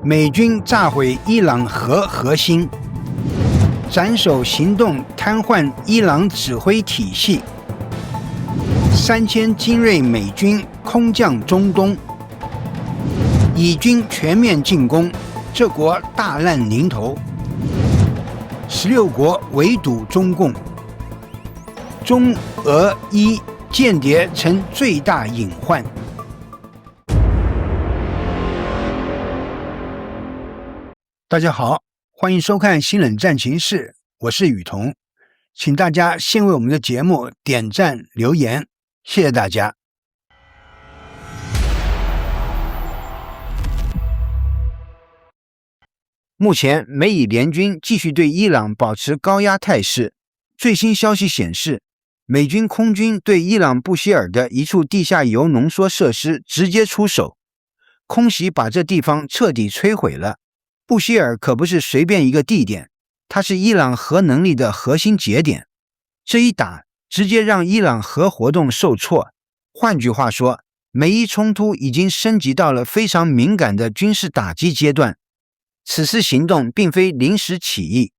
美军炸毁伊朗核心，斩首行动瘫痪伊朗指挥体系，3000精锐美军空降中东，以军全面进攻，这国大难临头，16国围堵中共，中俄伊间谍成最大隐患。大家好，欢迎收看新冷战情室，我是雨桐，请大家先为我们的节目点赞留言，谢谢大家。目前美以联军继续对伊朗保持高压态势，最新消息显示，美军空军对伊朗布希尔的一处地下铀浓缩设施直接出手，空袭把这地方彻底摧毁了。布希尔可不是随便一个地点，它是伊朗核能力的核心节点。这一打直接让伊朗核活动受挫。换句话说，美伊冲突已经升级到了非常敏感的军事打击阶段。此次行动并非临时起意。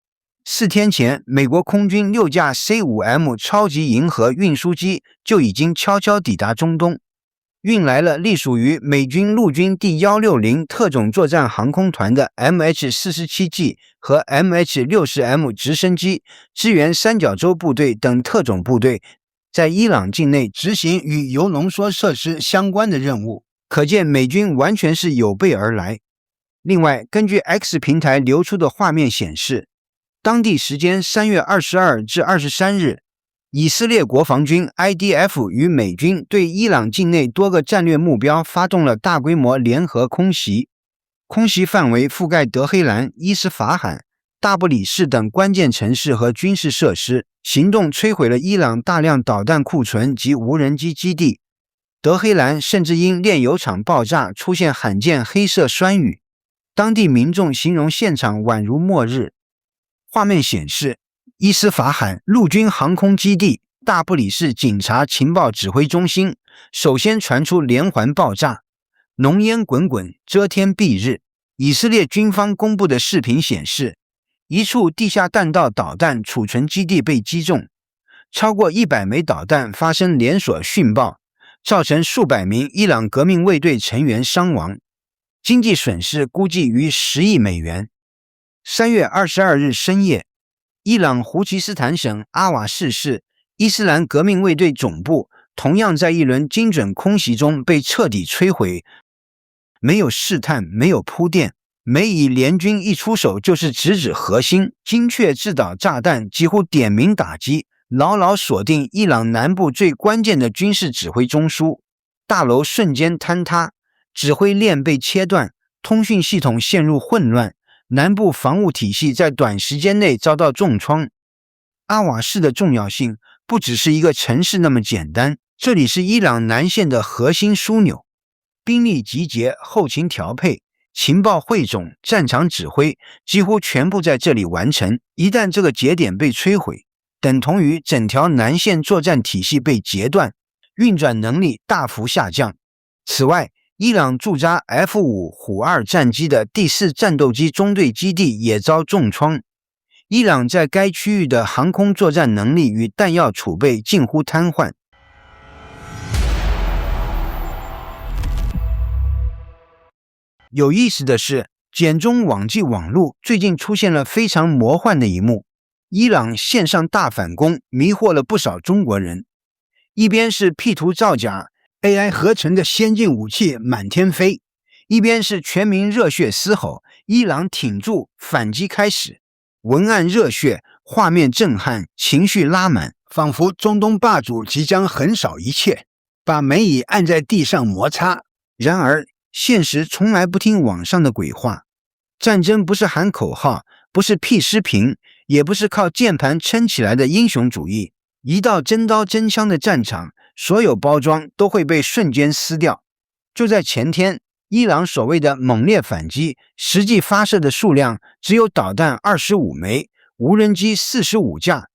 4天前，美国空军6架 C5M 超级银河运输机就已经悄悄抵达中东，运来了隶属于美军陆军第160特种作战航空团的 MH-47G 和 MH-60M 直升机，支援三角洲部队等特种部队在伊朗境内执行与铀浓缩设施相关的任务，可见美军完全是有备而来。另外，根据 X 平台流出的画面显示，当地时间3月22至23日，以色列国防军 IDF 与美军对伊朗境内多个战略目标发动了大规模联合空袭，空袭范围覆盖德黑兰、伊斯法罕、大不里士等关键城市和军事设施，行动摧毁了伊朗大量导弹库存及无人机基地。德黑兰甚至因炼油厂爆炸出现罕见黑色酸雨，当地民众形容现场宛如末日。画面显示，伊斯法罕陆军航空基地、大不里士警察情报指挥中心首先传出连环爆炸，浓烟滚滚，遮天蔽日。以色列军方公布的视频显示，一处地下弹道导弹储存基地被击中，超过100枚导弹发生连锁殉爆，造成数百名伊朗革命卫队成员伤亡，经济损失估计逾10亿美元。3月22日深夜，伊朗胡奇斯坦省阿瓦士市伊斯兰革命卫队总部同样在一轮精准空袭中被彻底摧毁。没有试探，没有铺垫，美以联军一出手就是直指核心，精确制导炸弹，几乎点名打击，牢牢锁定伊朗南部最关键的军事指挥中枢。大楼瞬间坍塌，指挥链被切断，通讯系统陷入混乱，南部防务体系在短时间内遭到重创。阿瓦士的重要性不只是一个城市那么简单，这里是伊朗南线的核心枢纽，兵力集结、后勤调配、情报汇总、战场指挥几乎全部在这里完成。一旦这个节点被摧毁，等同于整条南线作战体系被截断，运转能力大幅下降。此外，伊朗驻扎 F-5 虎2战机的第4战斗机中队基地也遭重创。伊朗在该区域的航空作战能力与弹药储备近乎瘫痪。有意思的是，简中网际网络最近出现了非常魔幻的一幕，伊朗线上大反攻迷惑了不少中国人。一边是 P 图造假、AI 合成的先进武器满天飞，一边是全民热血嘶吼，伊朗挺住，反击开始。文案热血，画面震撼，情绪拉满，仿佛中东霸主即将横扫一切，把美以按在地上摩擦。然而现实从来不听网上的鬼话，战争不是喊口号，不是 P 视频，也不是靠键盘撑起来的英雄主义。一到真刀真枪的战场，所有包装都会被瞬间撕掉。就在前天，伊朗所谓的猛烈反击，实际发射的数量只有导弹25枚，无人机45架。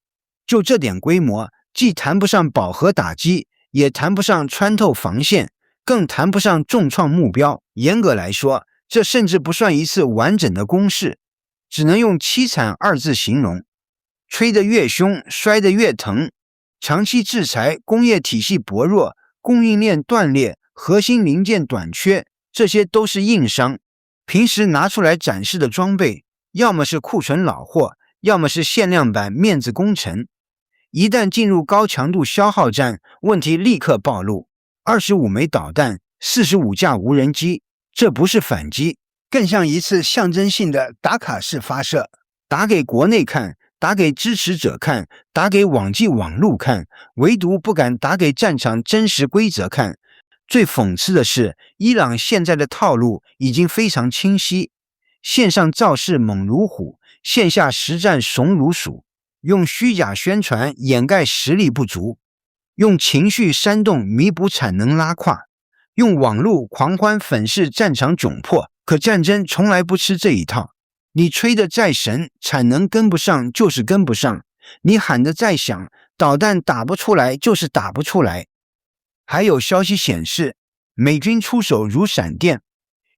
就这点规模，既谈不上饱和打击，也谈不上穿透防线，更谈不上重创目标。严格来说，这甚至不算一次完整的攻势，只能用凄惨二字形容。吹得越凶，摔得越疼。长期制裁，工业体系薄弱，供应链断裂，核心零件短缺，这些都是硬伤。平时拿出来展示的装备，要么是库存老货，要么是限量版面子工程。一旦进入高强度消耗战，问题立刻暴露。25枚导弹，45架无人机，这不是反击，更像一次象征性的打卡式发射，打给国内看，打给支持者看，打给网际网路看，唯独不敢打给战场真实规则看。最讽刺的是，伊朗现在的套路已经非常清晰，线上造势猛如虎，线下实战怂如鼠，用虚假宣传掩盖实力不足，用情绪煽动弥补产能拉胯，用网络狂欢粉饰战场窘迫。可战争从来不吃这一套，你吹得再神，产能跟不上就是跟不上，你喊得再响，导弹打不出来就是打不出来。还有消息显示，美军出手如闪电，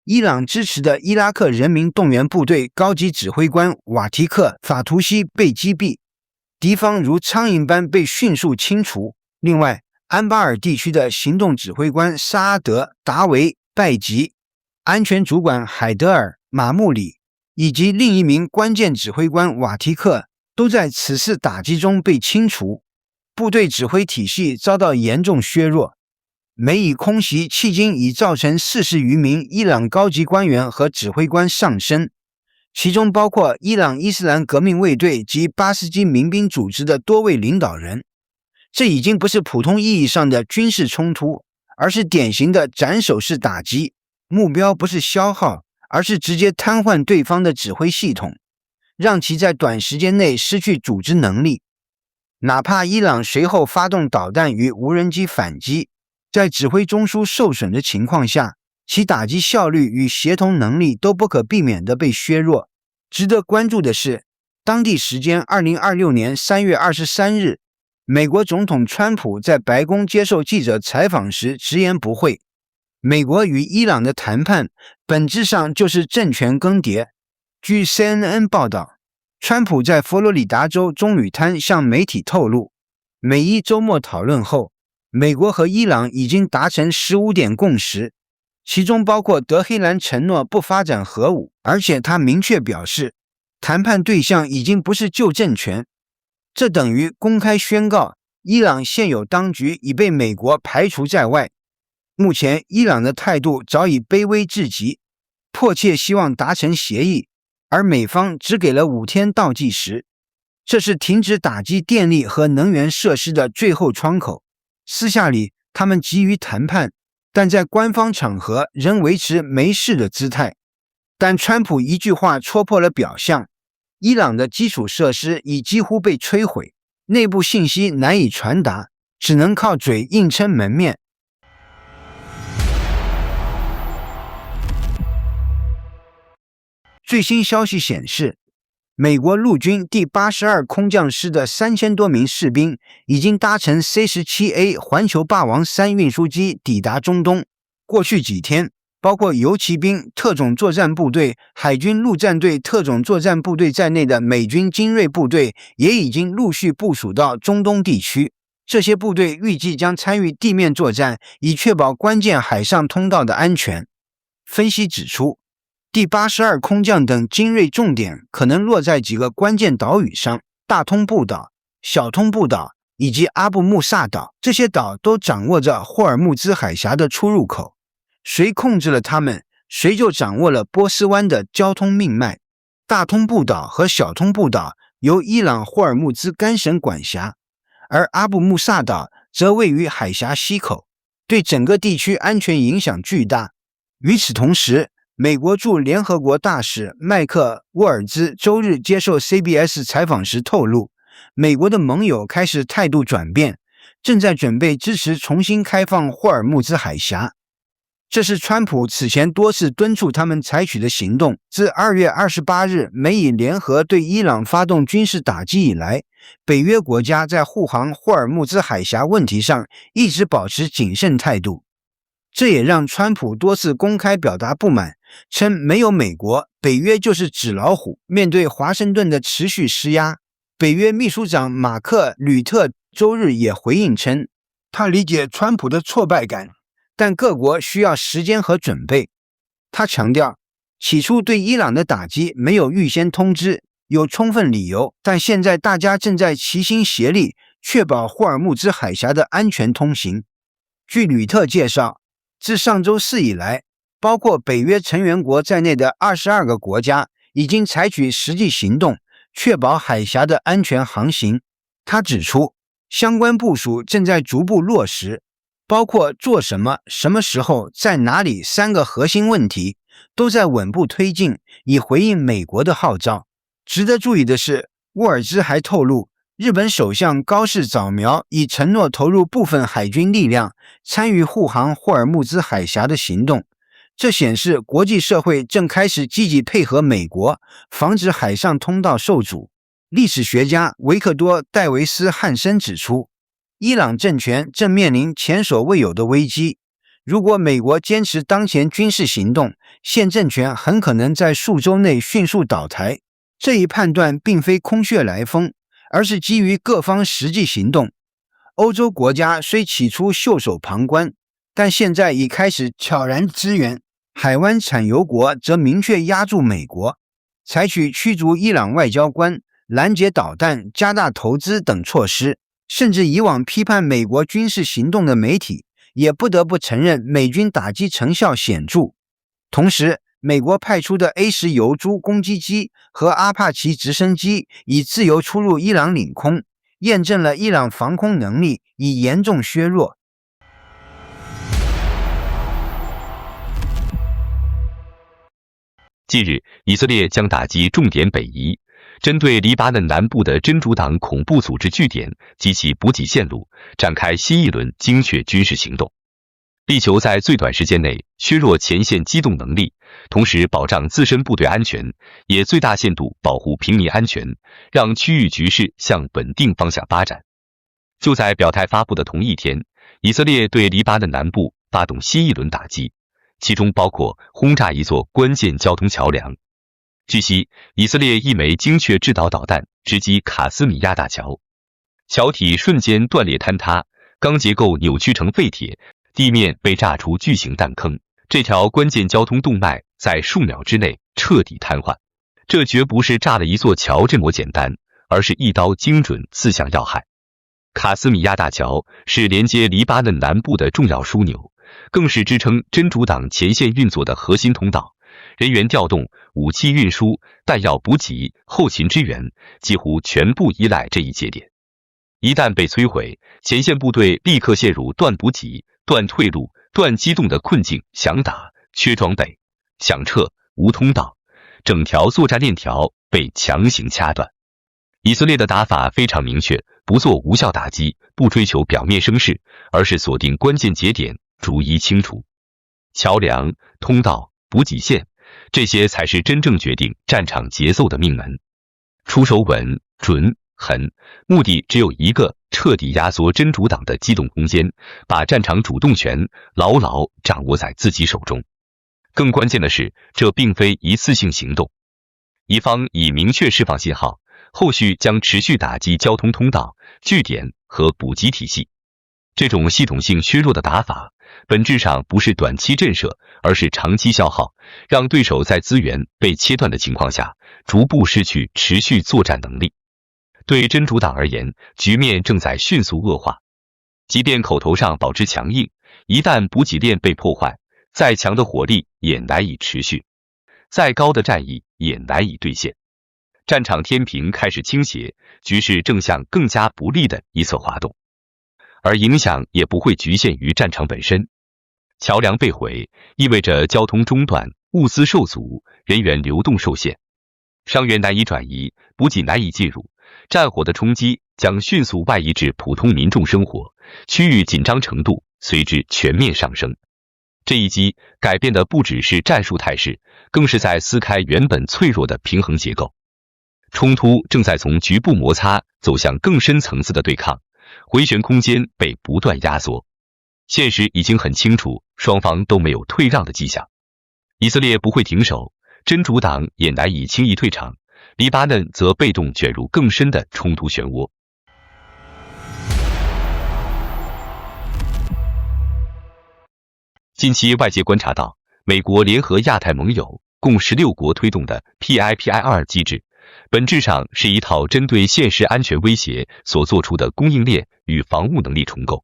伊朗支持的伊拉克人民动员部队高级指挥官瓦提克·法图西被击毙，敌方如苍蝇般被迅速清除。另外，安巴尔地区的行动指挥官萨阿德·达维拜吉，安全主管海德尔·马穆里以及另一名关键指挥官瓦提克都在此次打击中被清除，部队指挥体系遭到严重削弱。美以空袭迄今已造成40余名伊朗高级官员和指挥官丧生，其中包括伊朗伊斯兰革命卫队及巴斯基民兵组织的多位领导人。这已经不是普通意义上的军事冲突，而是典型的斩首式打击，目标不是消耗，而是直接瘫痪对方的指挥系统，让其在短时间内失去组织能力。哪怕伊朗随后发动导弹与无人机反击，在指挥中枢受损的情况下，其打击效率与协同能力都不可避免地被削弱。值得关注的是，当地时间2026年3月23日，美国总统川普在白宫接受记者采访时直言不讳，美国与伊朗的谈判本质上就是政权更迭。据 CNN 报道，川普在佛罗里达州棕榈滩向媒体透露，美伊周末讨论后，美国和伊朗已经达成15点共识，其中包括德黑兰承诺不发展核武，而且他明确表示，谈判对象已经不是旧政权。这等于公开宣告，伊朗现有当局已被美国排除在外。目前，伊朗的态度早已卑微至极，迫切希望达成协议，而美方只给了5天倒计时。这是停止打击电力和能源设施的最后窗口。私下里，他们急于谈判，但在官方场合仍维持没事的姿态。但川普一句话戳破了表象，伊朗的基础设施已几乎被摧毁，内部信息难以传达，只能靠嘴硬撑门面。最新消息显示，美国陆军第82空降师的3000多名士兵已经搭乘 C-17A 环球霸王3运输机抵达中东。过去几天，包括游骑兵、特种作战部队、海军陆战队特种作战部队在内的美军精锐部队也已经陆续部署到中东地区。这些部队预计将参与地面作战，以确保关键海上通道的安全。分析指出，第82空降等精锐重点可能落在几个关键岛屿上：大通布岛、小通布岛以及阿布穆萨岛。这些岛都掌握着霍尔木兹海峡的出入口，谁控制了它们，谁就掌握了波斯湾的交通命脉。大通布岛和小通布岛由伊朗霍尔木兹干省管辖，而阿布穆萨岛则位于海峡西口，对整个地区安全影响巨大。与此同时，美国驻联合国大使麦克沃尔兹周日接受 CBS 采访时透露，美国的盟友开始态度转变，正在准备支持重新开放霍尔木兹海峡。这是川普此前多次敦促他们采取的行动。自2月28日美以联合对伊朗发动军事打击以来，北约国家在护航霍尔木兹海峡问题上一直保持谨慎态度。这也让川普多次公开表达不满，称没有美国，北约就是纸老虎。面对华盛顿的持续施压，北约秘书长马克·吕特周日也回应称，他理解川普的挫败感，但各国需要时间和准备。他强调，起初对伊朗的打击没有预先通知，有充分理由，但现在大家正在齐心协力，确保霍尔木兹海峡的安全通行。据吕特介绍，自上周四以来，包括北约成员国在内的22个国家已经采取实际行动，确保海峡的安全航行。他指出，相关部署正在逐步落实，包括做什么、什么时候、在哪里3个核心问题，都在稳步推进，以回应美国的号召。值得注意的是，沃尔兹还透露，日本首相高市早苗已承诺投入部分海军力量，参与护航霍尔木兹海峡的行动。这显示国际社会正开始积极配合美国，防止海上通道受阻。历史学家维克多·戴维斯·汉森指出，伊朗政权正面临前所未有的危机。如果美国坚持当前军事行动，现政权很可能在数周内迅速倒台。这一判断并非空穴来风，而是基于各方实际行动。欧洲国家虽起初袖手旁观，但现在已开始悄然支援。海湾产油国则明确压住美国，采取驱逐伊朗外交官、拦截导弹、加大投资等措施。甚至以往批判美国军事行动的媒体，也不得不承认美军打击成效显著。同时，美国派出的 A-10油猪攻击机和阿帕奇直升机已自由出入伊朗领空，验证了伊朗防空能力已严重削弱。近日，以色列将打击重点北移，针对黎巴嫩南部的真主党恐怖组织据点及其补给线路，展开新一轮精确军事行动，力求在最短时间内削弱前线机动能力，同时保障自身部队安全，也最大限度保护平民安全，让区域局势向稳定方向发展。就在表态发布的同一天，以色列对黎巴嫩南部发动新一轮打击，其中包括轰炸一座关键交通桥梁。据悉，以色列一枚精确制导导弹直击卡斯米亚大桥，桥体瞬间断裂坍塌，钢结构扭曲成废铁，地面被炸出巨型弹坑，这条关键交通动脉在数秒之内彻底瘫痪。这绝不是炸了一座桥这么简单，而是一刀精准刺向要害。卡斯米亚大桥是连接黎巴嫩南部的重要枢纽，更是支撑真主党前线运作的核心通道，人员调动、武器运输、弹药补给、后勤支援几乎全部依赖这一节点。一旦被摧毁，前线部队立刻陷入断补给、断退路、断机动的困境，想打缺装备，想撤无通道，整条作战链条被强行掐断。以色列的打法非常明确，不做无效打击，不追求表面声势，而是锁定关键节点，逐一清除。桥梁、通道、补给线，这些才是真正决定战场节奏的命门。出手稳、准、狠，目的只有一个：彻底压缩真主党的机动空间，把战场主动权牢牢掌握在自己手中。更关键的是，这并非一次性行动，一方已明确释放信号，后续将持续打击交通通道、据点和补给体系。这种系统性削弱的打法，本质上不是短期震慑，而是长期消耗，让对手在资源被切断的情况下，逐步失去持续作战能力。对真主党而言，局面正在迅速恶化。即便口头上保持强硬，一旦补给链被破坏，再强的火力也难以持续，再高的战役也难以兑现。战场天平开始倾斜，局势正向更加不利的一侧滑动，而影响也不会局限于战场本身。桥梁被毁，意味着交通中断、物资受阻、人员流动受限，伤员难以转移，补给难以进入，战火的冲击将迅速外溢至普通民众生活，区域紧张程度随之全面上升。这一击改变的不只是战术态势，更是在撕开原本脆弱的平衡结构。冲突正在从局部摩擦走向更深层次的对抗，回旋空间被不断压缩。现实已经很清楚，双方都没有退让的迹象。以色列不会停手，真主党也难以轻易退场，黎巴嫩则被动卷入更深的冲突漩涡。近期外界观察到，美国联合亚太盟友共16国推动的 PIPI2 机制，本质上是一套针对现实安全威胁所做出的供应链与防务能力重构。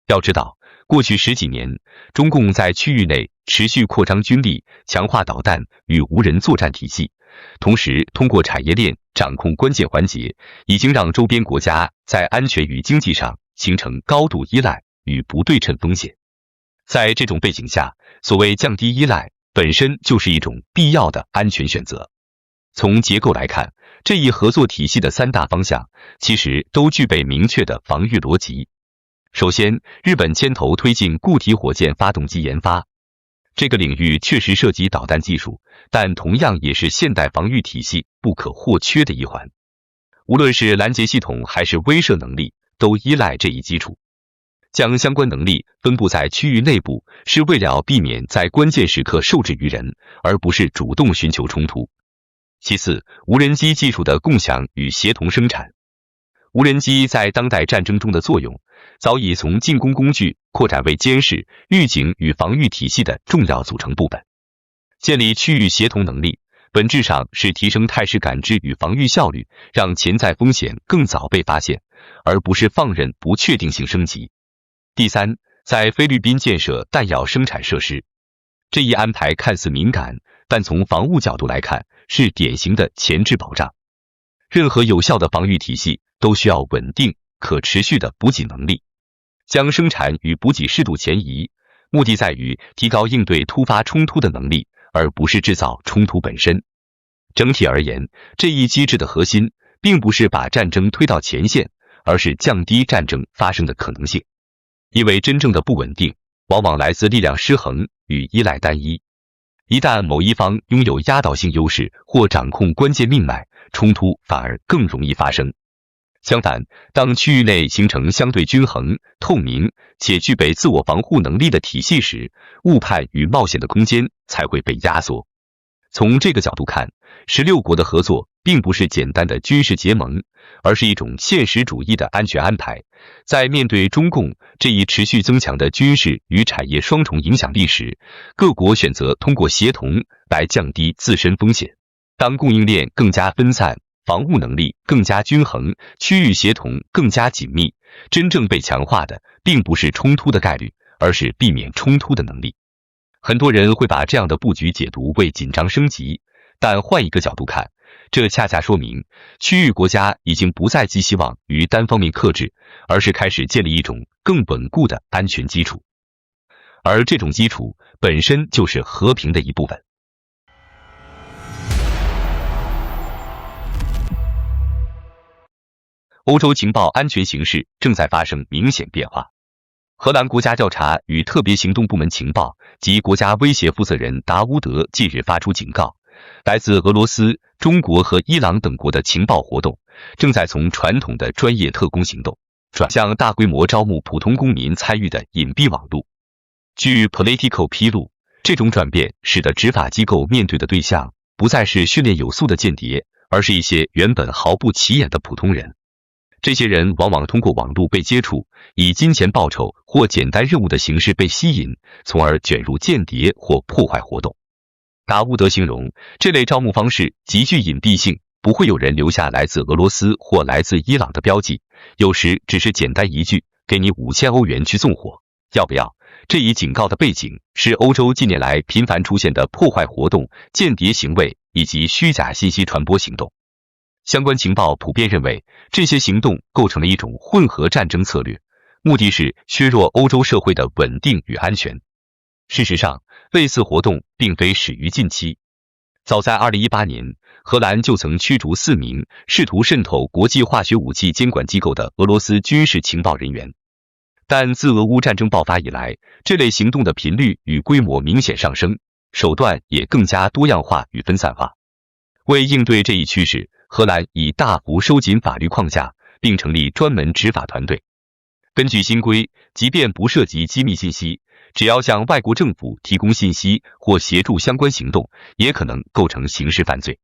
要知道，过去10几年，中共在区域内持续扩张军力，强化导弹与无人作战体系，同时通过产业链掌控关键环节，已经让周边国家在安全与经济上形成高度依赖与不对称风险。在这种背景下，所谓降低依赖本身就是一种必要的安全选择。从结构来看，这一合作体系的3大方向其实都具备明确的防御逻辑。首先，日本牵头推进固体火箭发动机研发，这个领域确实涉及导弹技术，但同样也是现代防御体系不可或缺的一环。无论是拦截系统还是威慑能力，都依赖这一基础。将相关能力分布在区域内部，是为了避免在关键时刻受制于人，而不是主动寻求冲突。其次，无人机技术的共享与协同生产。无人机在当代战争中的作用，早已从进攻工具扩展为监视、预警与防御体系的重要组成部分。建立区域协同能力，本质上是提升态势感知与防御效率，让潜在风险更早被发现，而不是放任不确定性升级。第三，在菲律宾建设弹药生产设施，这一安排看似敏感，但从防务角度来看，是典型的前置保障。任何有效的防御体系都需要稳定、可持续的补给能力。将生产与补给适度前移，目的在于提高应对突发冲突的能力，而不是制造冲突本身。整体而言，这一机制的核心并不是把战争推到前线，而是降低战争发生的可能性。因为真正的不稳定往往来自力量失衡与依赖单一。一旦某一方拥有压倒性优势或掌控关键命脉，冲突反而更容易发生。相反，当区域内形成相对均衡、透明且具备自我防护能力的体系时，误判与冒险的空间才会被压缩。从这个角度看，16国的合作并不是简单的军事结盟，而是一种现实主义的安全安排。在面对中共这一持续增强的军事与产业双重影响力时，各国选择通过协同来降低自身风险。当供应链更加分散，防务能力更加均衡，区域协同更加紧密，真正被强化的并不是冲突的概率，而是避免冲突的能力。很多人会把这样的布局解读为紧张升级，但换一个角度看，这恰恰说明区域国家已经不再寄希望于单方面克制，而是开始建立一种更稳固的安全基础。而这种基础本身就是和平的一部分。欧洲情报安全形势正在发生明显变化。荷兰国家调查与特别行动部门情报及国家威胁负责人达乌德近日发出警告，来自俄罗斯、中国和伊朗等国的情报活动正在从传统的专业特工行动转向大规模招募普通公民参与的隐蔽网络。据 Politico 披露，这种转变使得执法机构面对的对象不再是训练有素的间谍，而是一些原本毫不起眼的普通人。这些人往往通过网络被接触，以金钱报酬或简单任务的形式被吸引，从而卷入间谍或破坏活动。达乌德形容这类招募方式极具隐蔽性，不会有人留下来自俄罗斯或来自伊朗的标记，有时只是简单一句给你5000欧元去纵火，要不要？这一警告的背景是欧洲近年来频繁出现的破坏活动、间谍行为以及虚假信息传播行动。相关情报普遍认为，这些行动构成了一种混合战争策略，目的是削弱欧洲社会的稳定与安全。事实上，类似活动并非始于近期。早在2018年，荷兰就曾驱逐4名试图渗透国际化学武器监管机构的俄罗斯军事情报人员。但自俄乌战争爆发以来，这类行动的频率与规模明显上升，手段也更加多样化与分散化。为应对这一趋势，荷兰已大幅收紧法律框架，并成立专门执法团队。根据新规，即便不涉及机密信息，只要向外国政府提供信息或协助相关行动，也可能构成刑事犯罪。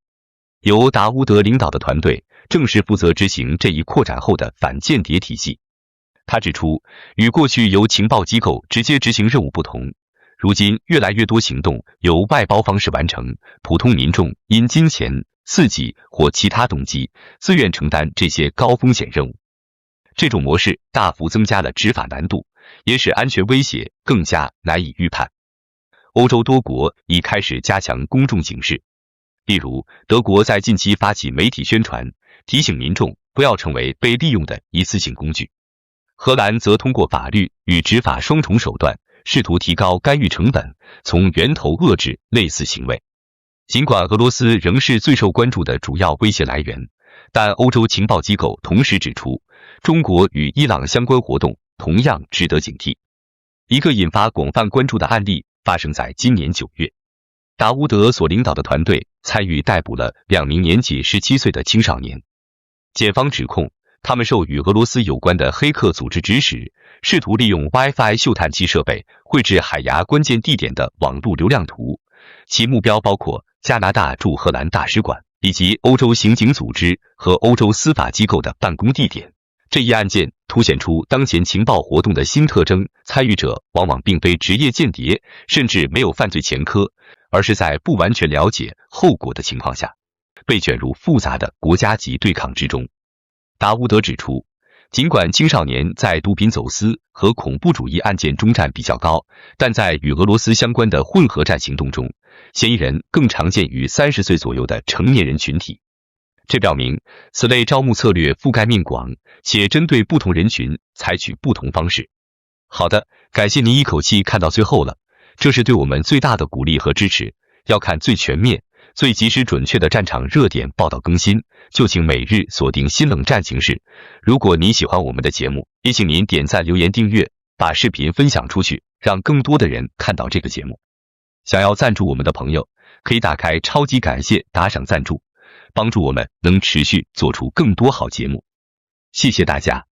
由达乌德领导的团队正是负责执行这一扩展后的反间谍体系。他指出，与过去由情报机构直接执行任务不同，如今越来越多行动由外包方式完成，普通民众因金钱、刺激或其他动机，自愿承担这些高风险任务。这种模式大幅增加了执法难度，也使安全威胁更加难以预判。欧洲多国已开始加强公众警示，例如德国在近期发起媒体宣传，提醒民众不要成为被利用的一次性工具。荷兰则通过法律与执法双重手段，试图提高干预成本，从源头遏制类似行为。尽管俄罗斯仍是最受关注的主要威胁来源，但欧洲情报机构同时指出，中国与伊朗相关活动同样值得警惕。一个引发广泛关注的案例发生在今年9月，达乌德所领导的团队参与逮捕了2名年仅17岁的青少年。检方指控他们受与俄罗斯有关的黑客组织指使，试图利用 Wi-Fi 嗅探器设备绘制海牙关键地点的网路流量图，其目标包括加拿大驻荷兰大使馆以及欧洲刑警组织和欧洲司法机构的办公地点。这一案件凸显出当前情报活动的新特征：参与者往往并非职业间谍，甚至没有犯罪前科，而是在不完全了解后果的情况下，被卷入复杂的国家级对抗之中。达乌德指出，尽管青少年在毒品走私和恐怖主义案件中占比较高，但在与俄罗斯相关的混合战行动中，嫌疑人更常见于30岁左右的成年人群体。这表明此类招募策略覆盖面广，且针对不同人群采取不同方式。好的，感谢您一口气看到最后了，这是对我们最大的鼓励和支持。要看最全面、最及时准确的战场热点报道更新，就请每日锁定新冷战情势。如果您喜欢我们的节目，也请您点赞、留言、订阅，把视频分享出去，让更多的人看到这个节目。想要赞助我们的朋友，可以打开超级感谢打赏赞助，帮助我们能持续做出更多好节目。谢谢大家。